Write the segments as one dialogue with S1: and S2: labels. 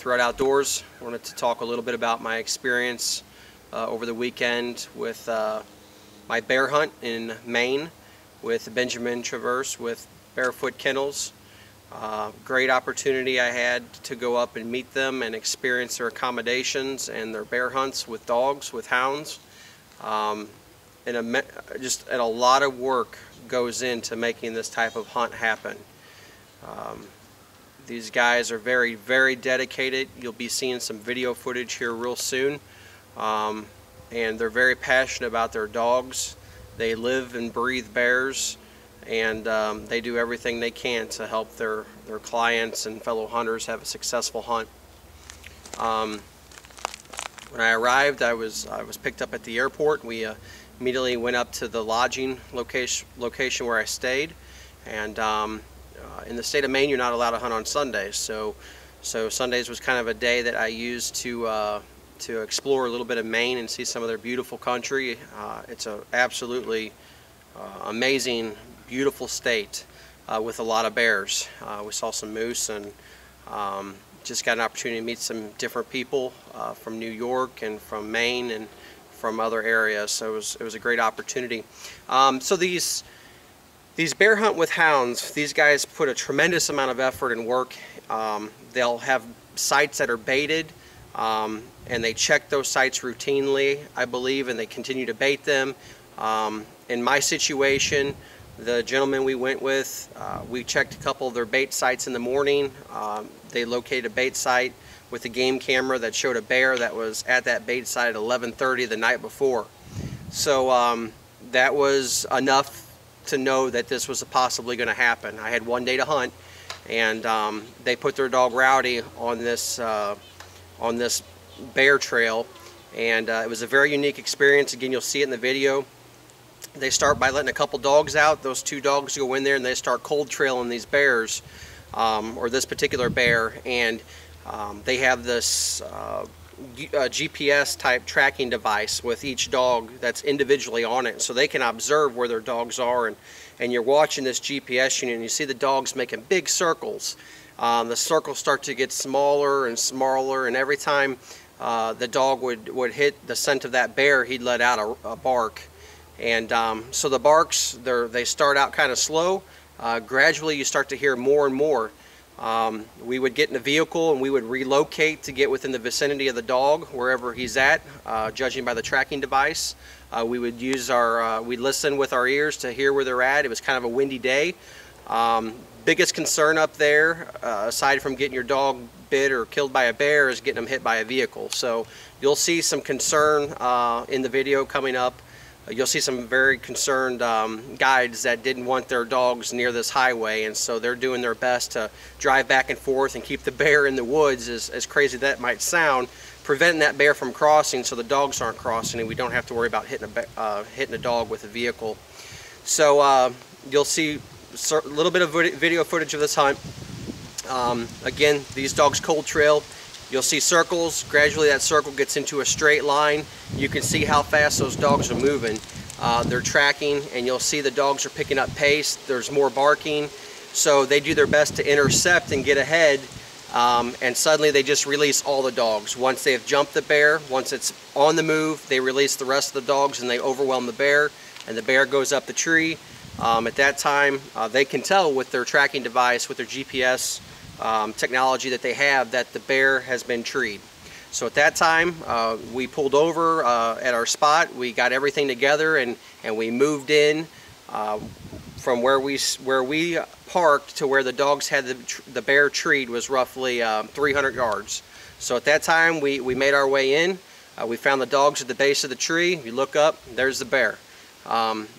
S1: North Road Outdoors. I wanted to talk a little bit about my experience over the weekend with my bear hunt in Maine with Benjamin Traverse with Barefoot Kennels. Great opportunity I had to go up and meet them and experience their accommodations and their bear hunts with dogs, with hounds. Just a lot of work goes into making this type of hunt happen. These guys are very, very dedicated. You'll be seeing some video footage here real soon. And they're very passionate about their dogs. They live and breathe bears, and they do everything they can to help their clients and fellow hunters have a successful hunt. When I arrived, I was picked up at the airport. We immediately went up to the lodging location where I stayed, and in the state of Maine, you're not allowed to hunt on Sundays. So Sundays was kind of a day that I used to explore a little bit of Maine and see some of their beautiful country. It's a absolutely amazing, beautiful state with a lot of bears. We saw some moose and just got an opportunity to meet some different people from New York and from Maine and from other areas. So it was a great opportunity. So these bear hunt with hounds, these guys put a tremendous amount of effort and work. They'll have sites that are baited, and they check those sites routinely, I believe, and they continue to bait them. In my situation, the gentleman we went with, we checked a couple of their bait sites in the morning. They located a bait site with a game camera that showed a bear that was at that bait site at 11:30 the night before. So that was enough to know that this was possibly going to happen. I had one day to hunt, and they put their dog Rowdy on this bear trail, and it was a very unique experience. Again, you'll see it in the video. They start by letting a couple dogs out. Those two dogs go in there and they start cold trailing these bears, or this particular bear, and they have this GPS type tracking device with each dog that's individually on it, so they can observe where their dogs are, and you're watching this GPS unit and you see the dogs making big circles. The circles start to get smaller and smaller, and every time the dog would hit the scent of that bear, he'd let out a bark. And so the barks, they start out kind of slow. Gradually you start to hear more and more. We would get in a vehicle and we would relocate to get within the vicinity of the dog, wherever he's at, judging by the tracking device. We would use we'd listen with our ears to hear where they're at. It was kind of a windy day. Biggest concern up there, aside from getting your dog bit or killed by a bear, is getting them hit by a vehicle. So you'll see some concern in the video coming up. You'll see some very concerned guides that didn't want their dogs near this highway, and so they're doing their best to drive back and forth and keep the bear in the woods, as crazy that might sound, preventing that bear from crossing so the dogs aren't crossing and we don't have to worry about hitting a dog with a vehicle. So you'll see a little bit of video footage of this hunt. Again, these dogs cold trail. You'll see circles. Gradually that circle gets into a straight line. You can see how fast those dogs are moving. They're tracking, and you'll see the dogs are picking up pace. There's more barking. So they do their best to intercept and get ahead, and suddenly they just release all the dogs. Once they've jumped the bear, once it's on the move, they release the rest of the dogs and they overwhelm the bear, and the bear goes up the tree. At that time, they can tell with their tracking device, with their GPS technology that they have, that the bear has been treed. So at that time, we pulled over at our spot. We got everything together, and we moved in from where we parked to where the dogs had the bear treed was roughly 300 yards. So at that time, we made our way in. We found the dogs at the base of the tree. You look up, there's the bear.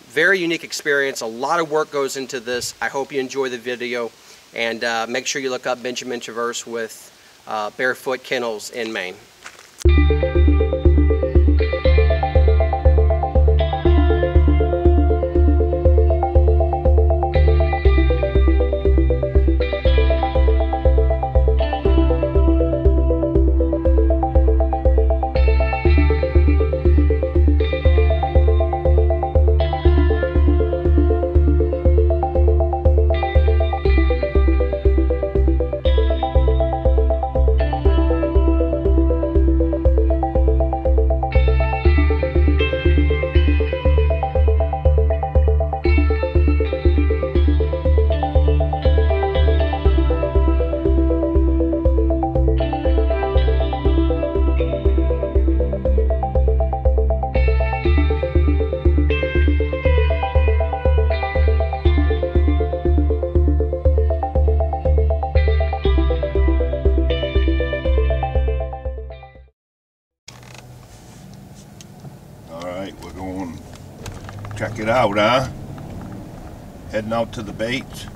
S1: Very unique experience. A lot of work goes into this. I hope you enjoy the video, and make sure you look up Benjamin Traverse with Barefoot Kennels in Maine.
S2: Check it out, huh? Heading out to the baits.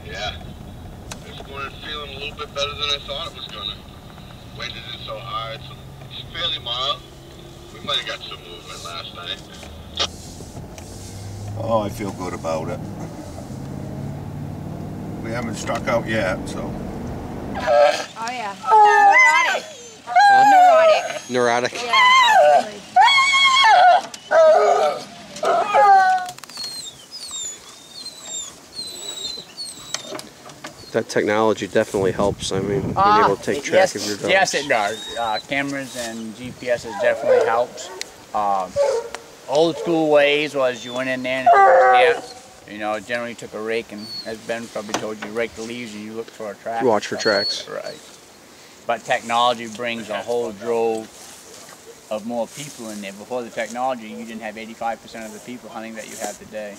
S3: Yeah. This morning feeling a little bit better than I thought it was gonna. Wind isn't so hard, so it's fairly mild. We might have got some movement last night.
S2: Oh, I feel good about it. We haven't struck out yet, so.
S4: Oh yeah. Neurotic. Neurotic.
S1: Neurotic.
S4: Yeah, absolutely.
S1: That technology definitely helps. I mean, being able to take track of your dogs.
S5: Yes, it does. Cameras and GPS has definitely helped. Old school ways was you went in there and you know, generally took a rake, and as Ben probably told you, rake the leaves and you look for a track.
S1: You watch for tracks.
S5: Right. But technology brings a whole drove of more people in there. Before the technology, you didn't have 85% of the people hunting that you have today.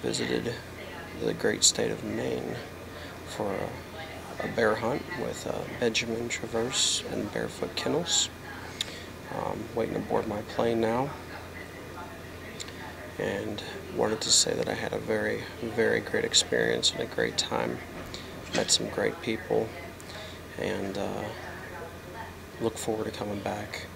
S1: Visited the great state of Maine for a bear hunt with Benjamin Traverse and Barefoot Kennels. Waiting aboard my plane now, and wanted to say that I had a very, very great experience and a great time. Met some great people, and look forward to coming back.